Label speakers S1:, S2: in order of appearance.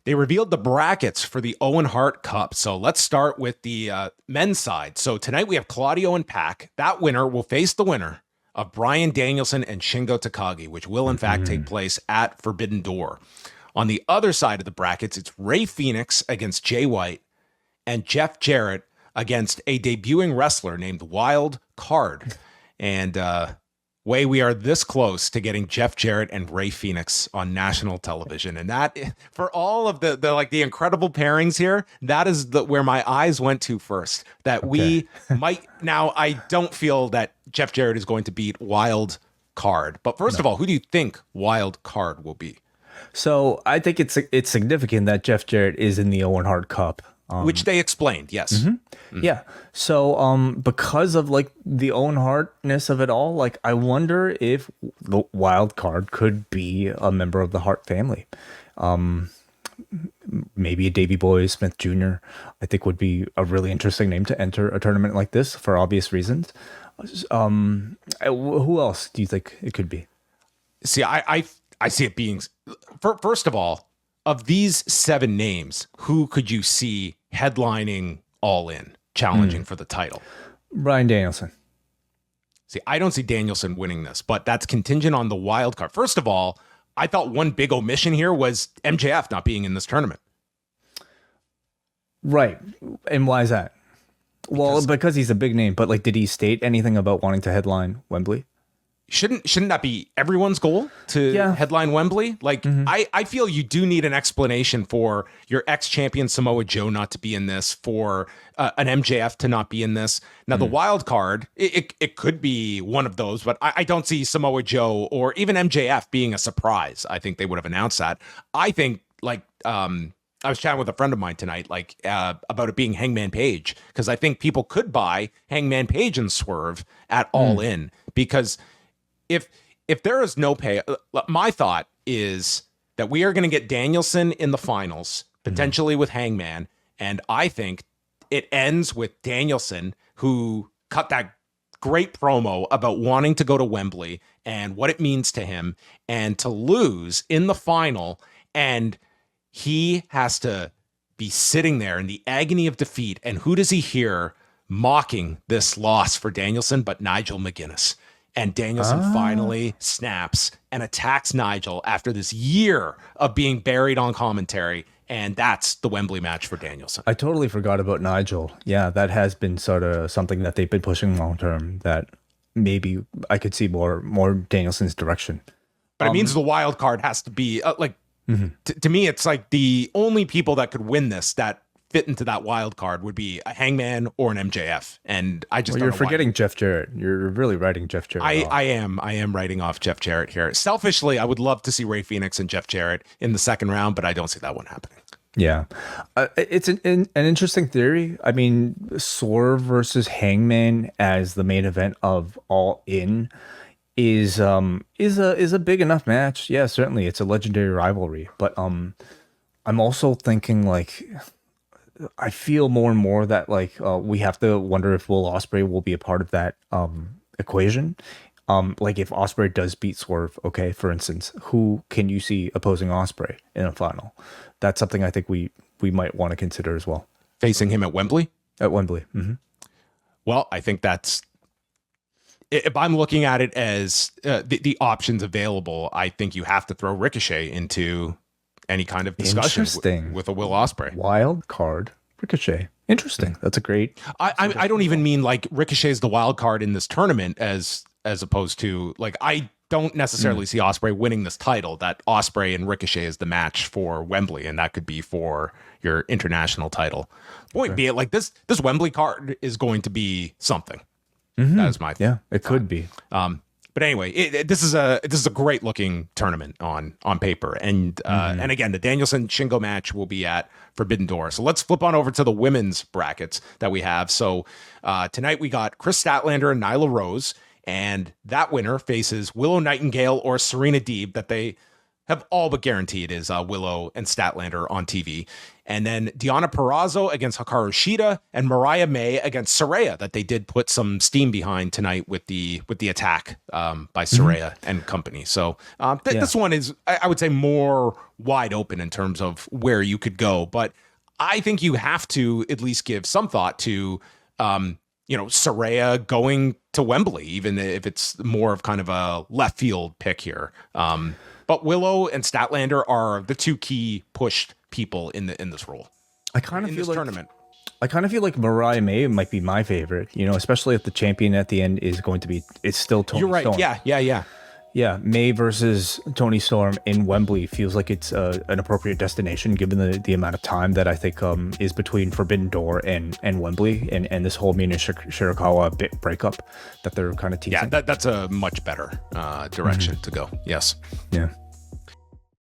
S1: They revealed the brackets for the Owen Hart Cup. So let's start with the men's side. So tonight we have Claudio and Pac. That winner will face the winner of Bryan Danielson and Shingo Takagi, which will in fact take place at Forbidden Door. On the other side of the brackets, it's Ray Phoenix against Jay White and Jeff Jarrett against a debuting wrestler named Wild Card. And Way, we are this close to getting Jeff Jarrett and Ray Phoenix on national television. And that, for all of the incredible pairings here, that is where my eyes went to first. That we might, now I don't feel that Jeff Jarrett is going to beat Wild Card. But first of all, who do you think Wild Card will be?
S2: So I think it's significant that Jeff Jarrett is in the Owen Hart Cup.
S1: Which they explained, yes.
S2: Yeah. So because of like the Owen Hartness of it all, like I wonder if the Wild Card could be a member of the Hart family. Maybe a Davey Boy Smith Jr. I think would be a really interesting name to enter a tournament like this for obvious reasons. Who else do you think it could be?
S1: See, I see it being, first of all, of these 7 names, who could you see headlining All In, challenging for the title?
S2: Bryan Danielson.
S1: See, I don't see Danielson winning this, but that's contingent on the wild card. First of all, I thought one big omission here was MJF not being in this tournament.
S2: Right. And why is that? Because he's a big name, but like, did he state anything about wanting to headline Wembley?
S1: Shouldn't that be everyone's goal to headline Wembley? Like, I feel you do need an explanation for your ex-champion Samoa Joe not to be in this, for an MJF to not be in this. Now, the wild card, it could be one of those, but I don't see Samoa Joe or even MJF being a surprise. I think they would have announced that. I think, like, I was chatting with a friend of mine tonight, like, about it being Hangman Page, because I think people could buy Hangman Page and Swerve at All In, because if there is no pay, my thought is that we are going to get Danielson in the finals, potentially with Hangman, and I think it ends with Danielson, who cut that great promo about wanting to go to Wembley and what it means to him, and to lose in the final, and he has to be sitting there in the agony of defeat, and who does he hear mocking this loss for Danielson but Nigel McGuinness? And Danielson finally snaps and attacks Nigel after this year of being buried on commentary. And that's the Wembley match for Danielson.
S2: I totally forgot about Nigel. Yeah, that has been sort of something that they've been pushing long term, that maybe I could see more Danielson's direction.
S1: But it means the wild card has to be to me, it's like the only people that could win this that fit into that wild card would be a Hangman or an MJF, and I just
S2: you're forgetting Jeff Jarrett. You're really writing Jeff Jarrett.
S1: I am writing off Jeff Jarrett here. Selfishly, I would love to see Ray Phoenix and Jeff Jarrett in the second round, but I don't see that one happening.
S2: Yeah, it's an interesting theory. I mean, Swerve versus Hangman as the main event of All In is a big enough match. Yeah, certainly, it's a legendary rivalry. But I'm also thinking, like, I feel more and more that like we have to wonder if Will Ospreay will be a part of that equation. Like if Ospreay does beat Swerve, okay, for instance, who can you see opposing Ospreay in a final? That's something I think we might want to consider as well.
S1: Facing him at Wembley?
S2: At Wembley. Mm-hmm.
S1: Well, I think that's, if I'm looking at it as the options available, I think you have to throw Ricochet into any kind of discussion with a Will Ospreay.
S2: Wild card Ricochet. Interesting. That's a great.
S1: I don't even mean like Ricochet is the wild card in this tournament as opposed to, like, I don't necessarily see Ospreay winning this title. That Ospreay and Ricochet is the match for Wembley, and that could be for your international title. Point be it, like this Wembley card is going to be something. That is my
S2: thought. It could be.
S1: But anyway, this is a great looking tournament on paper, and again, the Danielson Shingo match will be at Forbidden Door. So let's flip on over to the women's brackets that we have. So tonight we got Chris Statlander and Nyla Rose, and that winner faces Willow Nightingale or Serena Deeb. That they have all but guaranteed is Willow and Statlander on TV. And then Deonna Purrazzo against Hikaru Shida and Mariah May against Saraya, that they did put some steam behind tonight with the attack by Saraya and company. So this one is, I would say, more wide open in terms of where you could go. But I think you have to at least give some thought to, Saraya going to Wembley, even if it's more of kind of a left field pick here. But Willow and Statlander are the two key pushed people in this role.
S2: I kind of feel like
S1: tournament.
S2: I kind of feel like Mariah May might be my favorite, especially if the champion at the end is going to be, it's still Toni Storm.
S1: You're right. Yeah.
S2: Yeah, May versus Toni Storm in Wembley feels like it's an appropriate destination given the amount of time that I think is between Forbidden Door and Wembley and this whole Mina Shirakawa bit breakup that they're kind of teasing.
S1: Yeah, that's a much better direction to go. Yes.
S2: Yeah.